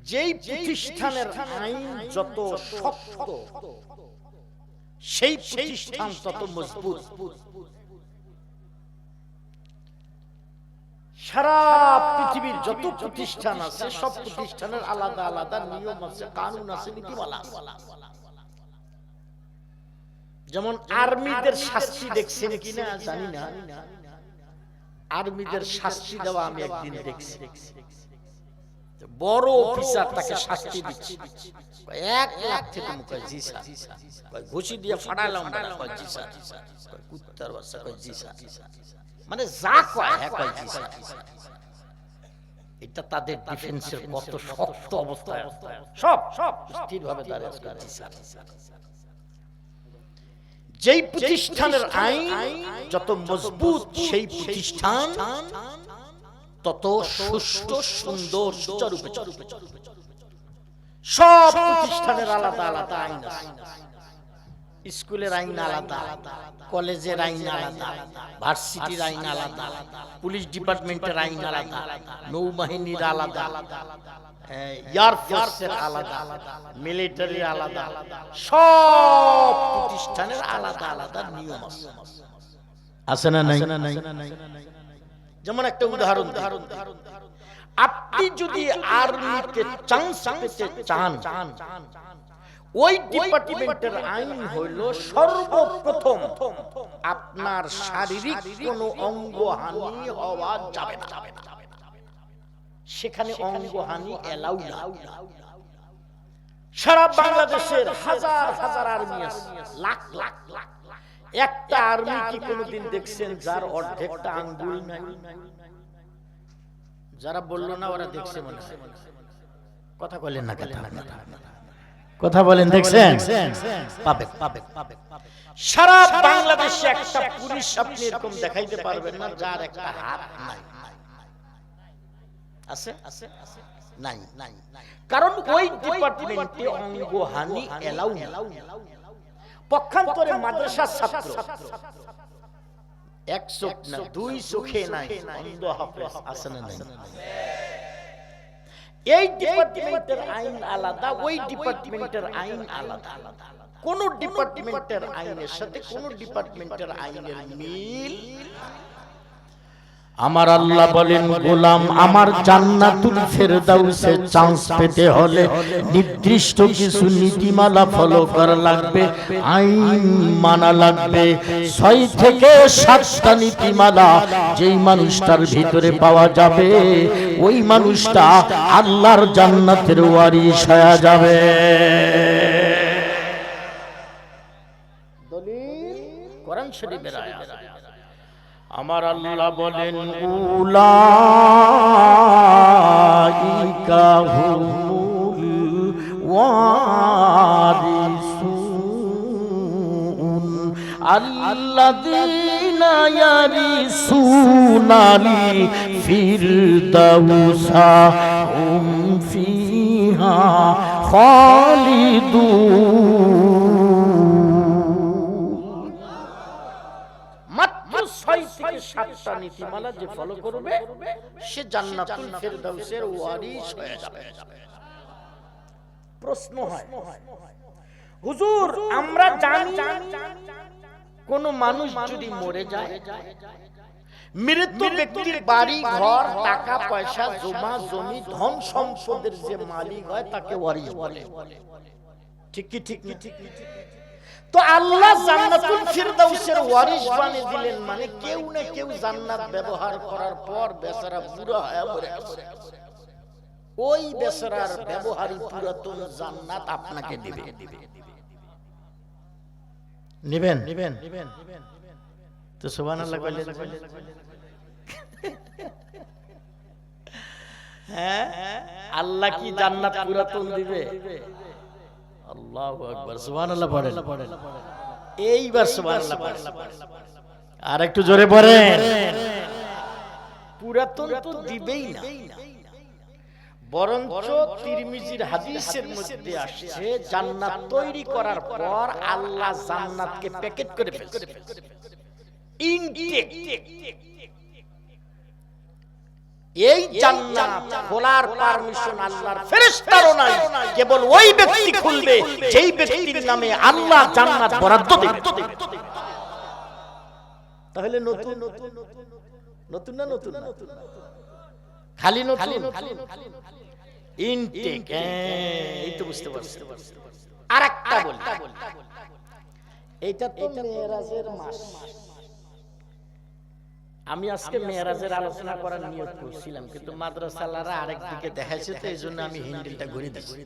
যেই প্রতিষ্ঠানের আইন যত শক্ত সেই প্রতিষ্ঠান তত মজবুত। সারা পৃথিবীর যত প্রতিষ্ঠান আছে সব প্রতিষ্ঠানের আলাদা আলাদা নিয়ম আছে, কানুন আছে, নীতিমালা আছে। যেমন আর্মিদের শাস্তি দেখছেন কিনা জানি না, আর্মিদের শাস্তি দেওয়া আমি একদিন দেখছি। বড় অফিসার তাকে শাস্তি দিচ্ছে, 1 লাখ থেকে মুখে জি স্যার, ঘুষি দিয়ে ফাটাইলাম, জি স্যার, কুত্তার বাচ্চা, জি স্যার, মানে যা কয় হ্যাঁ কয় জি স্যার। এটা তাদের ডিফেন্সের কত শক্ত অবস্থা, সব স্থিরভাবে দাঁড়িয়ে আছে, জি স্যার। যেই প্রতিষ্ঠানের আইন যত মজবুত সেই প্রতিষ্ঠান তত সুষ্ঠু সুন্দর সুচারুরূপে চলবে। সব প্রতিষ্ঠানের আলাদা আলাদা আইন আছে, স্কুলের আইন আলাদা, কলেজের আইন আলাদা, ভার্সিটির আইন আলাদা, পুলিশ ডিপার্টমেন্টের আইন আলাদা, নৌবাহিনীর আলাদা, এয়ারফোর্সের আলাদা, মিলিটারির আলাদা, সব প্রতিষ্ঠানের আলাদা আলাদা নিয়ম আছে না নাই? যেমন একটা উদাহরণ, আপনি যদি আর্মিতে চান্স পেতে চান, ওই ডিপার্টমেন্টের আইন হইল সর্বপ্রথম আপনার শারীরিক কোনো অঙ্গহানি হওয়া যাবে না, সেখানে অঙ্গহানি এলাউ না। সারা বাংলাদেশের হাজার হাজার আর্মি আছে, লাখ লাখ লাখ, একটা আর্মি কি কোনোদিন দেখছেন যার অর্ধেকটা আঙ্গুল নাই? যারা বললো না ওরা দেখছে মনে হয়, কথা বলেন না, কথা বলেন, দেখছেন? সারা বাংলাদেশে একটা পুলিশ আপনি এরকম দেখাইতে পারবেন না যার একটা হাত নাই। আছে? নাই। কারণ ওই ডিপার্টমেন্টে অঙ্গহানি এলাউ না। পক্ষান্তরে মাদ্রাসার ছাত্র 1 চোখ না 2 চোখে নাই, অন্ধ হাফেজ আছে না নাই? এই ডিপার্টমেন্টের আইন আলাদা, ওই ডিপার্টমেন্টের আইন আলাদা। কোন ডিপার্টমেন্টের আইনের সাথে কোন ডিপার্টমেন্টের আইনের মিল। আমার আল্লাহ বলেন, গোলাম আমার জান্নাতুল ফেরদাউসে চান্স পেতে হলে নির্দিষ্ট কিছু নীতিমালা ফলো করা লাগবে, আইন মানা লাগবে। 6 থেকে 7টা নীতিমালা যেই মানুষটার ভিতরে পাওয়া যাবে ওই মানুষটা আল্লাহর জান্নাতের ওয়ারিশ হয়ে যাবে। দলিল কোরআন শরীফের আয়াত। আমার আল্লাহ বলেন, উলাইকা হুমুল ওয়ারিসুন আল্লাযীনা ইয়ারিসুনাল ফিরদাউসা হুম ফিহা খালিদুন। 6 থেকে 7টা নীতিমালা যে ফলো করবে সে জান্নাতুল ফেরদাউসের ওয়ারিশ হয়ে যাবে। প্রশ্ন হয়, হুজুর আমরা জানি কোন মানুষ যদি মরে যায়, মৃত ব্যক্তির বাড়ি ঘর টাকা পয়সা জমা জমি ধন সম্পদের যে মালিক হয় তাকে ওয়ারিশ বলে, ঠিক কি ঠিক? তো আল্লাহ জান্নাতুল ফিরদাউসের ওয়ারিশ বানিয়ে দিলেন, মানে কেউ না কেউ জান্নাত ব্যবহার করার পর বেচারা বুড়া হয়ে মরে গেছে, ওই বেচারার ব্যবহারই পুরাতন জান্নাত আপনাকে দিবে। নেবেন? তো সুবহানাল্লাহ কইলেন। হ্যাঁ, আল্লাহ কি জান্নাত পুরাতন দিবে? আল্লাহু আকবার, সুবহানাল্লাহ পড়েন। এইবার সুবহানাল্লাহ পড়েন, আর একটু জোরে পড়েন। পুরাতন তো দিবেই না, বরঞ্চ তিরমিজির হাদিসের মধ্যে আসছে জান্নাত তৈরি করার পর আল্লাহ জান্নাতকে প্যাকেট করে ফেলছে, ইনটেক এই জান্নাত খোলার পারমিশন আল্লাহর ফেরেশতারও নাই, কেবল ওই ব্যক্তি খুলবে যেই ব্যক্তির নামে আল্লাহ জান্নাত বরাদ্দ দেবে। তাহলে নতুন নতুন না নতুন খালি নতুন ইনটেক, এই তো বুঝতে পারছি। আরেকটা বলি, এইটা তো মেরাজের মাস। আমি আজকে মেরাজের আলোচনা করার নিয়ত করছিলাম, কিন্তু মাদ্রাসালারা আরেক দিকে দেখাইছে, তো এই জন্য আমি হ্যান্ডেলটা ঘুরে দিচ্ছি।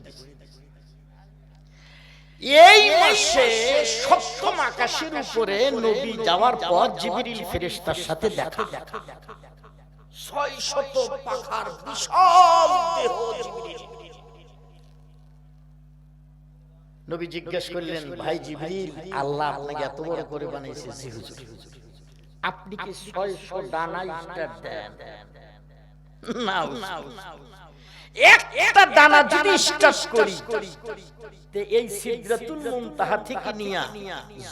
এই মাসে সপ্তম আকাশের উপরে নবী যাওয়ার পর জিবরিল ফেরেশতার সাথে দেখা। 600 পাখার বিশাল দেহ জিবরিল। নবী জিজ্ঞেস করলেন, ভাই জিবরিল, আল্লাহ আপনাকে এত বড় করে বানাইছে। জি হুজুর। আপনি কি 600 ডানা স্টার দেন? না, একটা দানা যদি স্টার করি, তে এই সিদরাতুল মুনতাহা থেকে নিয়া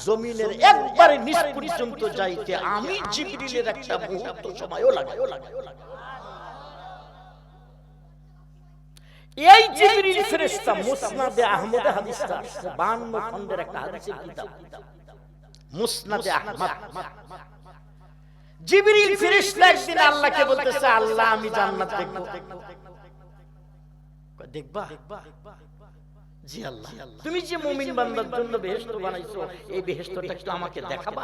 জমিনের একবারে নিচ পর্যন্ত যাইতে আমি জিবরিলের একটা মুহূর্ত সময়ও লাগে। এই জিবরিল ফেরেশতা মুসনাদে আহমদে হাদিসটা 52 খণ্ডের একটা হাদিসের কিতাব, মুসনাদে আহমদ। জিবরিল ফেরেশতা একদিন আল্লাহকে বলতেছে, আল্লাহ আমি জান্নাত দেখব। দেখবা? জি আল্লাহ, তুমি যে মুমিন বান্দার জন্য বেহেশত বানাইছো, এই বেহেশতটা একটু আমাকে দেখাবা।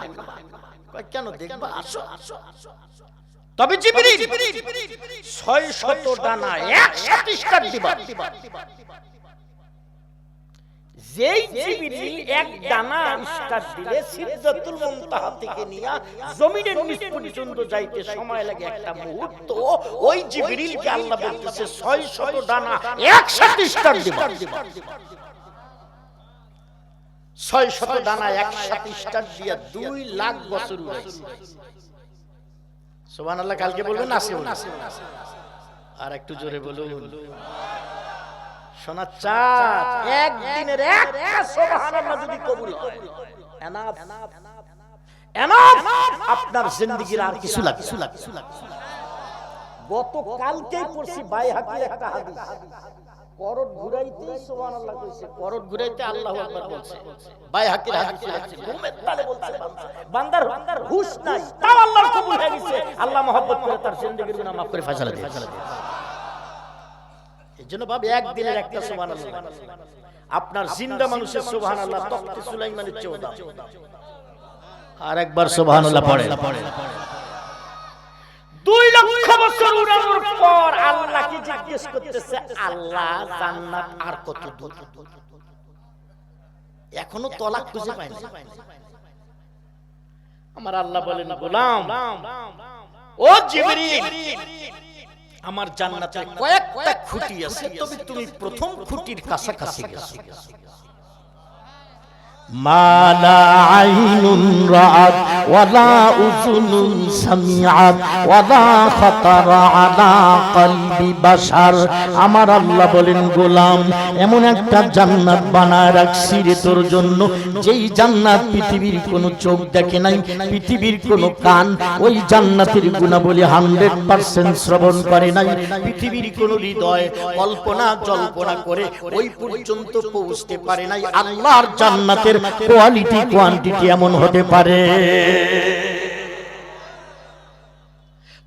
কয় কেন দেখবা? আসো। তবে জিবরিল 600 ডানা একসাথে স্টার দিবা। যেই জিবরিল এক দানা স্টার দিলে সিদরাতুল মুনতাহা থেকে নিয়া জমিনের নিচ পর্যন্ত যাইতে সময় লাগে একটা মুহূর্ত। ওই জিবরিলকে আল্লাহ বলতেছে 600 ডানা একসাথে স্টার দিবা। 600 ডানা একসাথে স্টার দিয়া 2 লাখ বছর উড়াইছে। সুবহানাল্লাহ। কালকে বলবেন আসে, আর একটু জোরে বলুন। সোনার চাঁদ একদিনের একটা সুবহানাল্লাহ যদি কবুল হয়, এনাফ আপনার জিন্দেগির আর কিছু লাগে। গতকালকেই পড়ছি বাইহাকির একটা হাদিস, করট ঘুরাইতে সুবহানাল্লাহ কইছে, করট ঘুরাইতে আল্লাহু আকবার বলছে। বাইহাকির হাদিসে আছে, ঘুমের তালে বলছে বান্দার হুশ নাই, তাও আল্লাহর কবুল হয়ে গেছে। আল্লাহ মহব্বত করে তার জিন্দেগির গুনাহ maaf করে ফয়সালা দিয়ে। এজন্য ভাবে একদিনের একটা সুবহানাল্লাহ আপনার জিন্দা মানুষের সুবহানাল্লাহ তখতে সুলাইমানের চেয়ে দাম। আর একবার সুবহানাল্লাহ পড়ে। 2 লক্ষ বছর উড়ানোর পর আল্লাহকে জিজ্ঞেস করতেছে, আল্লাহ জান্নাত আর কত দূর? এখনো তলা খুঁজে পায় না। আমার আল্লাহ বলেন, গোলাম ও জিবরিল, আমার জান্নাতে কয়েকটা খুঁটি আছে, তবে তুমি প্রথম খুঁটির কাছাকাছি গেছো। মালা আইনুন রাআত ওয়ালা উযুনুন সামিআত ওয়ালা খাতারা আলা কলবি বাশার। আমার আল্লাহ বলেন, গোলাম এমন একটা জান্নাত বানায় রাখছি রে তোর জন্য, যেই জান্নাত পৃথিবীর কোনো চোখ দেখে নাই, পৃথিবীর কোনো কান ওই জান্নাতের গুণাবলী 100% শ্রবণ করে নাই, পৃথিবীর কোনো হৃদয় কল্পনা জল্পনা করে ওই পর্যন্ত পৌঁছতে পারে নাই। আল্লাহর জান্নাতের কোয়ালিটি কোয়ান্টিটি এমন হতে পারে।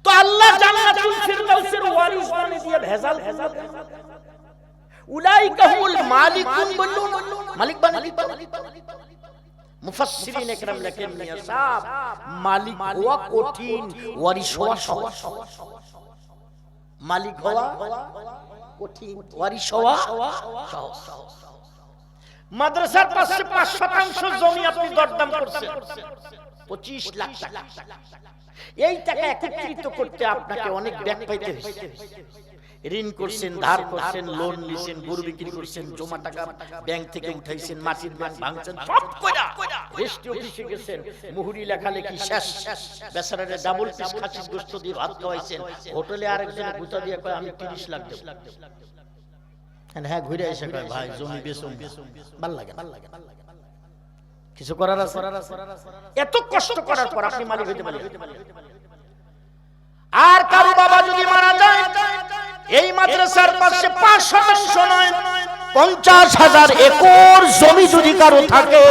তো আল্লাহ জান্নাতুল ফিরদাউসের ওয়ারিস বানিয়ে দিয়ে ভেজাল উলাইকা হুমুল মালিকুন বলুন, মালিক বানিয়ে মুফাসসিরিন একরাম লেখেন, মিয়া সাহেব মালিক হওয়া কঠিন, ওয়ারিস হওয়া সহজ। মালিক হওয়া কঠিন, ওয়ারিস হওয়া সহজ। মাদ্রাসার পাশে 5% জমি আপনি দরদাম করছেন 25 লাখ টাকা। এই টাকা একত্রিত করতে আপনাকে অনেক ব্যাক পাইতে হয়েছে। ঋণ করছেন, ধার করছেন, লোন নিছেন, গরু বিক্রি করছেন, জমা টাকা ব্যাংক থেকে উঠাইছেন, মাটির ব্যাংক ভাঙছেন, সব কইরা রেজিস্ট্রি অফিসে গেছেন, মুহুরি লেখালেখি শেষ, বেচারারে ডাবল পিস খাসির গোশত দিয়ে ভাত খাওয়াইছেন, হোটেলে আরেকজন গুতা দিয়ে কয় আমি 30 লাখ দেব। হ্যাঁ ঘুরে এসে কয় ভাই জমি বেচুন, ভাল লাগে কিছু করার আছে? এত কষ্ট করার পর আপনি মালিক হইতে পারলেন? আর কারো বাবা যদি মারা যায় এই মাদ্রাসার পাশে 5 শতাংশ নয় 50,000 একর জমি যদি কারো থাকে,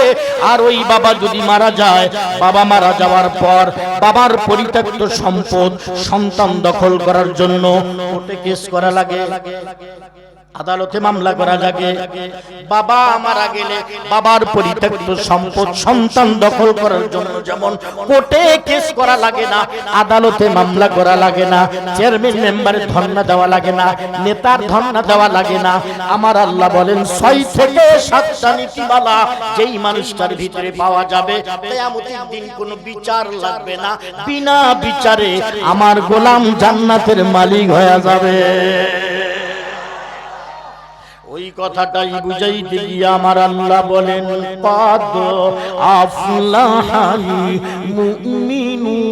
আর ওই বাবা যদি মারা যায়, বাবা মারা যাওয়ার পর বাবার পরিত্যক্ত সম্পদ সন্তান দখল করার জন্য কোর্টে কেস করা লাগে, আদালতে মামলা করা লাগে। বাবা মারা গেলে বাবার পরিত্যক্ত সম্পদ সন্তান দখল করার জন্য যেমন কোর্টে কেস করা লাগে না, আদালতে মামলা করা লাগে না, চেয়ারম্যান মেম্বারের ধর্ণা দেওয়া লাগে না, নেতার ধর্ণা দেওয়া লাগে না। আমার আল্লাহ বলেন 6 থেকে 7টা নীতিমালা যেই মানুষটার ভিতরে পাওয়া যাবে, কিয়ামতের দিন কোনো বিচার লাগবে না, বিনা বিচারে আমার গোলাম জান্নাতের মালিক হয়ে যাবে। ওই কথাটাই বুঝাইতে গিয়ে আমার আল্লাহ বলেন কাদ আফলাহাল মুমিনুন।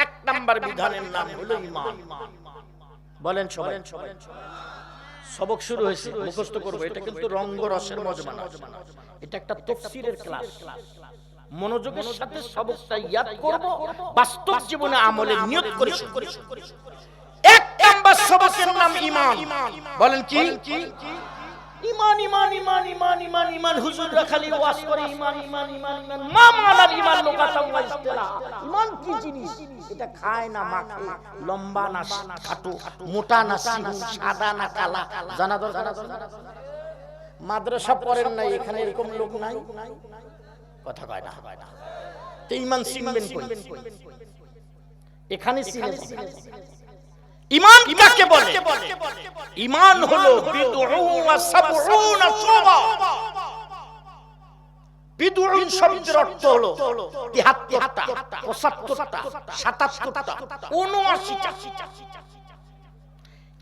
1 নাম্বার বিধানের নাম হলো ঈমান। বলেন সবাই। সবক শুরু হয়েছে, মুখস্থ করব। এটা কিন্তু রঙ্গরসের মজমা না, এটা একটা তাফসীরের ক্লাস। মনোযোগের সাথে সবকটা ইয়াদ করব, বাস্তব জীবনে আমলে নিয়ত করে। 1 নাম্বার সবকের নাম ঈমান। বলেন কি? ঈমান ঈমান ঈমান ঈমান ঈমান ঈমান। হুজুররা খালি ওয়াজ করে ঈমান ঈমান ঈমান ঈমান। মা মানার ঈমান লোকাতাম ওয়া ইসতিলা। ঈমান কি জিনিস? এটা খায় না মাখে, লম্বা না খাটো, মোটা না চিকন, সাদা না কালা, জানা দরকার। মাদ্রাসা পড়েন নাই, এখানে এরকম লোক নাই, কথা কয় না। তো ঈমান চিনবেন কই? এখানে চিনেন। ঈমান কাকে বলে? ঈমান হলো বিদউ ওয়া সাবউনা শুবা। বিদউ শব্দের অর্থ হলো 73টা, 75টা, 77টা, 79টা।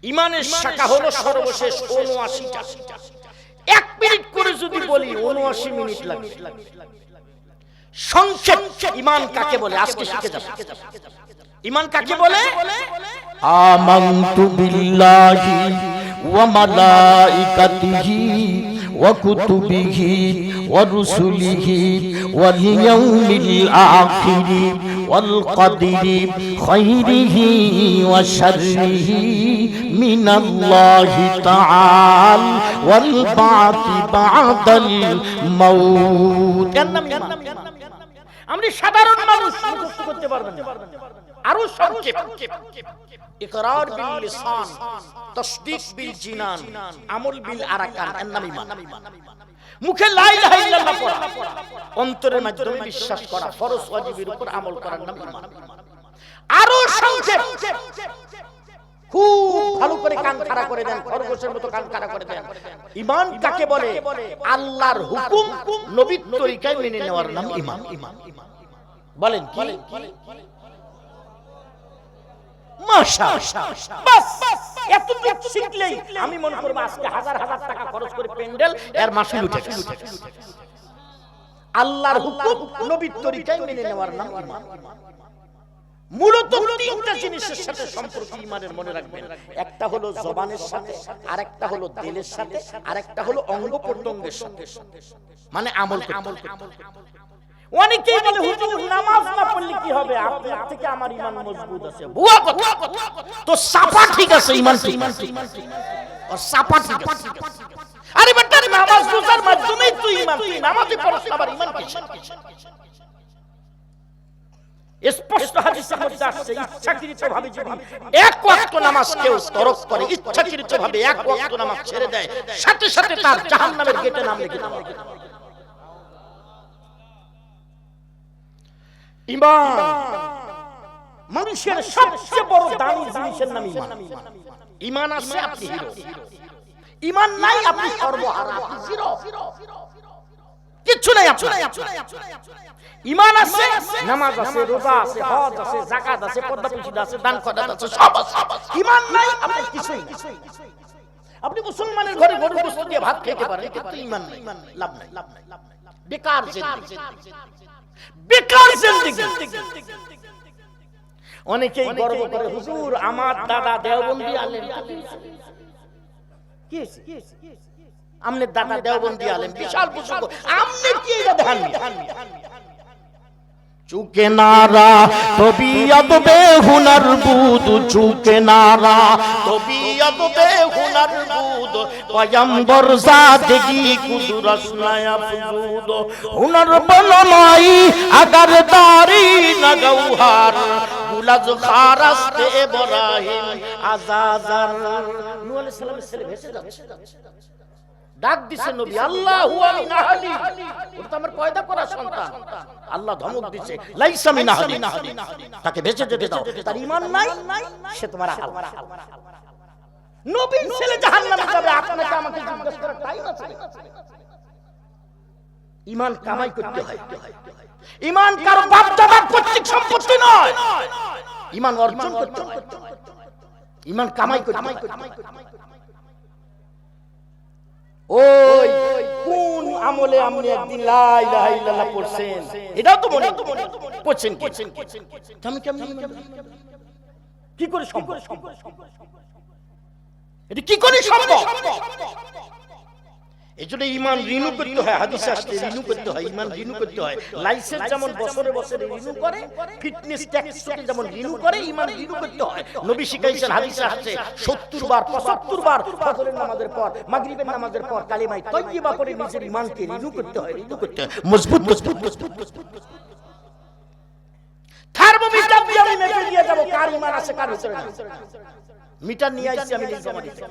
ঈমানের শাখা হলো সর্বশেষ 79টা। 1 মিনিট করে যদি বলি 79 মিনিট লাগে। সংক্ষেপ ঈমান কাকে বলে আজকে শিখে যাব। ঈমান কাকে বলে? আমানতু বিল্লাহি ওয়া মালাইকাতিহি ওয়া কুতুবিহি ওয়া রুসুলিহি ওয়াল ইয়াউমিল আখিরি ওয়াল কদরি খাইরিহি ওয়া শাররিহি মিনাল্লাহি তাআলা ওয়াল বা'থি বা'দাল মাউত। আমরা সাধারণ মানুষ মুখস্থ করতে পারবেন না, আরো সংক্ষেপ। ইকরার বিল লিসান, তাসদীক বিল জিনান, আমল বিল আরকান, এর নাম ঈমান। মুখে লা ইলাহা ইল্লাল্লাহ পড়া, অন্তরের মাধ্যমে বিশ্বাস করা, ফরজ ওয়াজিবের উপর আমল করার নাম ঈমান। আরো সংক্ষেপ, খুব ভালো করে কান খাড়া করে দেন, খরগোশের মতো কান খাড়া করে দেন। ঈমান কাকে বলে? আল্লাহর হুকুম নবীর তরিকায় মেনে নেওয়ার নাম ঈমান। বলেন কি? মাশাআল্লাহ। বাস এতটুকু শিখলেই আমি মনে করব আজকে হাজার হাজার টাকা খরচ করে প্যান্ডেল এর মাসুল উঠে গেছে। আল্লাহর হুকুম নবীর তরিকায় মেনে নেওয়ার নাম ঈমান। মূলত 3টা জিনিসের সাথে সম্পর্ক ঈমানের, মনে রাখবেন। একটা হলো জবানের সাথে, আরেকটা হলো দিলের সাথে, আরেকটা হলো অঙ্গ প্রত্যঙ্গের সাথে, মানে আমল করতে। অনেকেই বলে হুজুর নামাজ না পড়লে কি হবে? আপনার থেকে আমার ঈমান মজবুত আছে। ভুয়া কথা। তো সাফা ঠিক আছে, ঈমান ঠিক আর সাফা ঠিক আছে। আরে বেটা, নামাজ রোজার মাধ্যমেই তুই ঈমান, তুই নামাজে পড়ছ আবার ঈমান কিসের? স্পষ্ট হাদিসের মধ্যে আসছে, ইচ্ছাকৃতভাবে যদি 1 ওয়াক্ত নামাজ কেউ তরক করে, ইচ্ছাকৃতভাবে 1 ওয়াক্ত নামাজ ছেড়ে দেয়, সাথে সাথে তার জাহান্নামের গেটে নাম লিখে দেওয়া হবে। ঈমান মানুষের সবচেয়ে বড় দামি জিনিসের নাম ঈমান। ঈমান আছে আপনি হিরো, ঈমান নাই আপনি সর্বহারা, আপনি জিরো, কিচ্ছু নাই আপনার। ঈমান আছে, নামাজ আছে, রোজা আছে, হজ আছে, যাকাত আছে, পর্দা প্রতিষ্ঠা আছে, দান খয়রাত আছে, সব আছে। ঈমান নাই আপনি কিছুই না। আপনি মুসলমানের ঘরে গরুর গোশত দিয়ে ভাত খেতে পারেন, কিন্তু ঈমান নাই, লাভ নাই, বেকার জিন্দেগি, বেকার জিন্দেগি। অনেকেই গর্ব করে, হুজুর আমার দাদা দেওবন্দি আলেম। কি আমনে দাদা দেওবন্দি আলেম, বিশাল বুজুর্গ, আমনে কি এটা ধ্যান? चूके नारा तबीयत बेहुनर बूद चूके नारा तबीयत बेहुनर बूद पैगंबर ज़ादगी कुदरत नया फजूद हुनर बनमाई अगर दारी न गौहर बुलज खारस्त इब्राहिम आजाजर नूह अलैहिस सालामेর ছেলে ভেসে যাচ্ছে ডাক দিছে নবী আল্লাহু মিন আহলি ওটা তো আমার পয়দা করা সন্তান আল্লাহ ধমক দিচ্ছে লাইসা মিন আহলি তাকে বেঁচে যেতে দাও তার ঈমান নাই সে তোমার হাল নবীর ছেলে জাহান্নামে যাবে আপনাকে আমাকে জিজ্ঞেস করার টাইম আছে ঈমান কামাই করতে হয় ঈমান কারো বাপ দাদার পৈতৃক সম্পত্তি নয় ঈমান অর্জন করতে হয় ঈমান কামাই করতে হয় ওই কোন আমলে আপনি একদিন লা ইলাহা ইল্লাল্লাহ পড়ছেন এটাও তো মনে পড়ছেন কেমন কি করে সম্ভব এটা কি করে সম্ভব এজন্য ঈমান রিনিউ করতে হয় হাদিসে আসছে রিনিউ করতে হয় ঈমান রিনিউ করতে হয় লাইসেন্স যেমন বছরে বছরে রিনিউ করে ফিটনেস ট্যাক্সকে যেমন রিনিউ করে ঈমান রিনিউ করতে হয় নবী শিখাইছেন হাদিসে আসছে 70 বার 75 বার ফজরের নামাজের পর মাগরিবের নামাজের পর কালিমায়ে তাইয়্যিবা পড়ে নিজের ঈমানকে রিনিউ করতে হয় মজবুত থার্মোমিটার দিয়ে আমি মেপে দিয়ে যাব কার ঈমান আছে কার ভিতরে না মিটার নিয়ে আইছি আমি নিজে জমা দিছি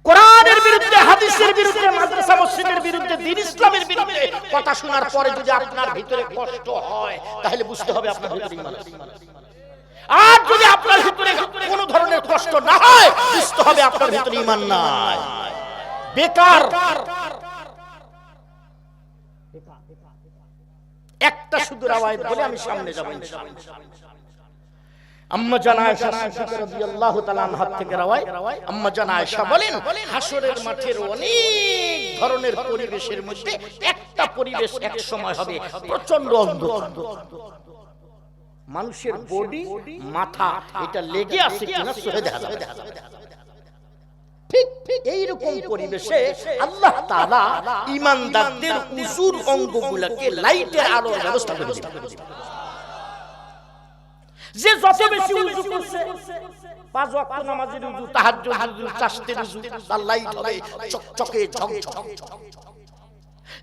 কোরআনের বিরুদ্ধে হাদিসের বিরুদ্ধে মাদ্রাসা মসজিদের বিরুদ্ধে দ্বীন ইসলামের বিরুদ্ধে কথা শোনার পরে যদি আপনার ভিতরে কষ্ট হয় তাহলে বুঝতে হবে আপনার ভিতরে ঈমান আছে আর যদি আপনার ভিতরে কোনো ধরনের কষ্ট না হয় বুঝতে হবে আপনার ভিতরে ঈমান নাই বেকার একটা শুধু রাওয়ায়াত বলে আমি সামনে যাব ইনশাআল্লাহ আম্মা জান আয়েশা সিদ্দিকা রাদিয়াল্লাহু তাআলা আনহা থেকে রাওয়ায়াত আম্মা জান আয়েশা বলেন হাসরের মাঠের অনেক ধরনের পরিবেশের মধ্যে একটা পরিবেশ এক সময় হবে প্রচন্ড অন্ধকার মানুষের বডি মাথা এটা লেগে আছে কিনা সহে দেখা যাবে ঠিক এই রকম পরিবেশে আল্লাহ তাআলা ঈমানদারদের উজুর অঙ্গগুলোকে লাইটের আলোর ব্যবস্থা করে দিবেন যে যত বেশি উযু করছে পাঁচ ওয়াক্ত নামাজের উযু তাহাজ্জুদ উযু চাশতের উযু তার লাইট হবে চকচকে ঝকঝক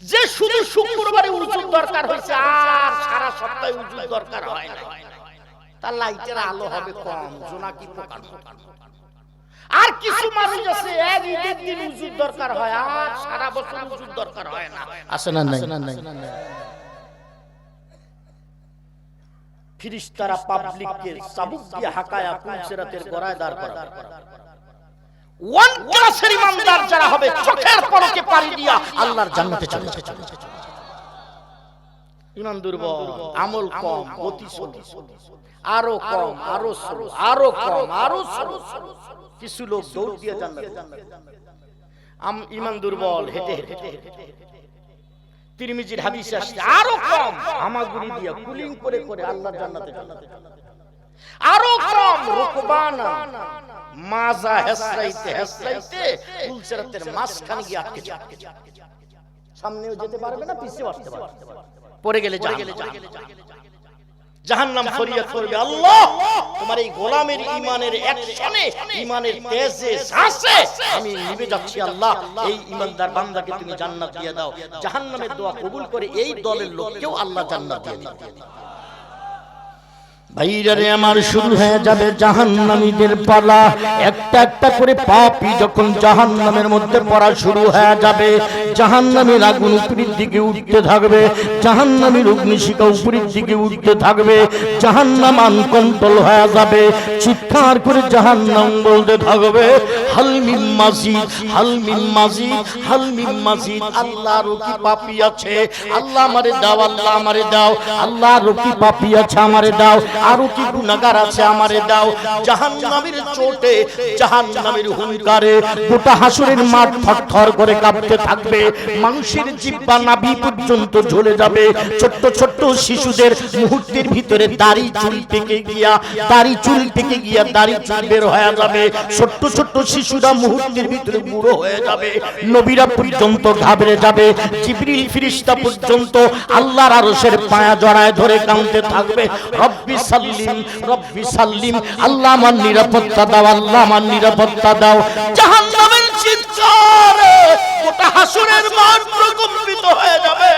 যে শুধু শুক্রবারে উযুর দরকার হইছে আর সারা সপ্তাহে উযুর দরকার হয় না তার লাইটের আলো হবে কম জোনাকি পোকার মতো আর কিছু মানুষ আছে এক ঈদের দিন উযুর দরকার হয় আর সারা বছর উযুর দরকার হয় না আছে না নাই ফিরিস্তারা পাবলিককে চাবুক দিয়ে হাকায়া পুলসিরাতের গড়ায় দাঁড় করাবে ওয়ান ক্লাসের ইমানদার যারা হবে চোখের পলকে পানি দিয়া আল্লাহর জান্নাতে চলে যাবে ঈমান দুর্বল আমল কম গতি আরো কম আরো স্লো আরো কম আরো স্লো কিছু লোক দৌড় দিয়ে জান্নাতে ঈমান দুর্বল হেঁটে তিরমিজির হাদিসে আসছে আরো কম হামাগুড়ি দিয়া কুলিং করে করে আল্লাহর জান্নাতে আরো কম রুকবানা মাজা হেসরাইতে পুলসিরাতের মাঝখানে গিয়ে আটকে যাবে সামনেও যেতে পারবে না পিছেও আসতে পারবে পড়ে গেলে জাহান্নাম ফরিয়াদ করবে আল্লাহ তোমার এই গোলামের ঈমানের অ্যাকশনে ঈমানের তেজে শ্বাসে আমি নিভে যাচ্ছি আল্লাহ এই ঈমানদার বান্দাকে তুমি জান্নাত দিয়ে দাও জাহান্নামের দোয়া কবুল করে এই দলের লোককেও আল্লাহ জান্নাত দিয়ে দিবেন ভাইরে আমার শুরু হয়ে যাবে জাহান্নামীদের পালা একটা একটা করে পাপী যখন জাহান্নামের মধ্যে পড়া শুরু হয়ে যাবে জাহান্নামের আগুন উপরের দিকে উঠতে থাকবে জাহান্নামের অগ্নিশিখা উপরের দিকে উঠতে থাকবে জাহান্নাম আনকন্ট্রোল হয়ে যাবে চিৎকার করে জাহান্নাম বলতে থাকবে হাল মিন মাজিদ হাল মিন মাজিদ হাল মিন মাজিদ আল্লাহর কি পাপী আছে আল্লাহ আমারে দাও আল্লাহ আমারে দাও আল্লাহর কি পাপী আছে আমারে দাও আরো কি গুনাহগার আছে আমারে দাও। জাহান্নামের চোটে, জাহান্নামের হুঙ্কারে গোটা হাসরের মাঠ থরথর করে কাঁপতে থাকবে। মানুষের জিহ্বা নাভি পর্যন্ত ঝরে যাবে। ছোট্ট ছোট্ট শিশুদের মুহূর্তের ভিতরে দাড়ি চুল পেকে গিয়া দাড়ি চুল বের হয়ে যাবে। ছোট্ট ছোট্ট শিশুরা মুহূর্তের ভিতরে বুড়ো হয়ে যাবে। নবীরা পর্যন্ত ঘাবড়ে যাবে। জিবরিল ফেরেশতা পর্যন্ত আল্লাহর আরশের পায়া জড়ায় ধরে কাঁদতে থাকবে, রব্বি সাল্লিম, রব্বি সাল্লিম, আল্লাহ আমার নিরাপত্তা দাও, আল্লাহ আমার নিরাপত্তা দাও। জাহান্নামের চিৎকারে গোটা হাসরের মাঠ প্রকম্পিত হয়ে যাবে।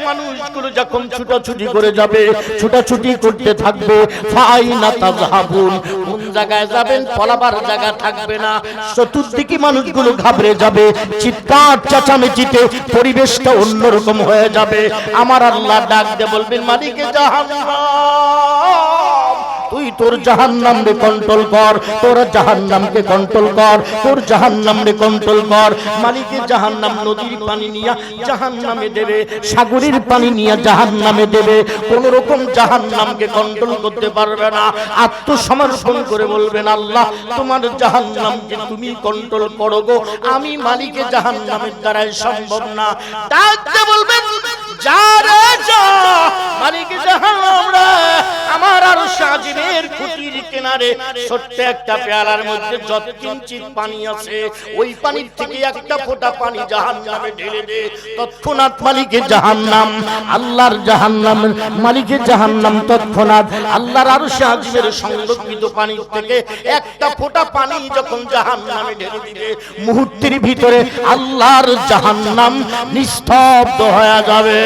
মানুষগুলো যখন ছুটাছুটি করে যাবে, ছুটাছুটি করতে থাকবে, ফাইনা তাযহাবুন, কোন জায়গায় যাবেন, পলাবার জায়গা থাকবে না। চতুর্দিকে মানুষগুলো ঘাবড়ে যাবে, চিৎকার চেঁচামেচিতে পরিবেশটা অন্যরকম হয়ে যাবে। আমার আল্লাহ ডাক দিয়ে বলবেন, মালিকে জাহান্নাম, তুই তোর জাহান্নামকে কন্ট্রোল কর, তোর জাহান্নামকে কন্ট্রোল কর, তোর জাহান্নামকে কন্ট্রোল কর। মালিকে জাহান্নাম নদীর পানি নিয়ে জাহান্নামে দেবে, সাগরের পানি নিয়ে জাহান্নামে দেবে। কোন রকম জাহান্নামকে কন্ট্রোল করতে পারবে না। আত্মসমর্পণ করে বলবেন, আল্লাহ তোমার জাহান্নামকে তুমি কন্ট্রোল করো গো, আমি মালিকে জাহান্নামের দ্বারাই সম্ভব না। ডাক দিয়ে বলবেন, যা রে যা, মালিকে জাহান্নাম রে, আমার আর সাজিনের খুঁটির কিনারে ছোট্ট একটা পেয়ালার মধ্যে যত কিঞ্চিত পানি আছে, ওই পানির থেকে একটা ফোঁটা পানি জাহান্নামে ঢেলে দে। তৎক্ষণাৎ মালিকে জাহান্নাম, আল্লাহর জাহান্নাম, মালিকে জাহান্নাম তৎক্ষণাৎ আল্লাহর আরশে আজিমের সংরক্ষিত পানির থেকে একটা ফোঁটা পানি যখন জাহান্নামে ঢেলে দিবে, মুহূর্তের ভিতরে আল্লাহর জাহান্নাম নিস্তব্ধ হয়ে যাবে।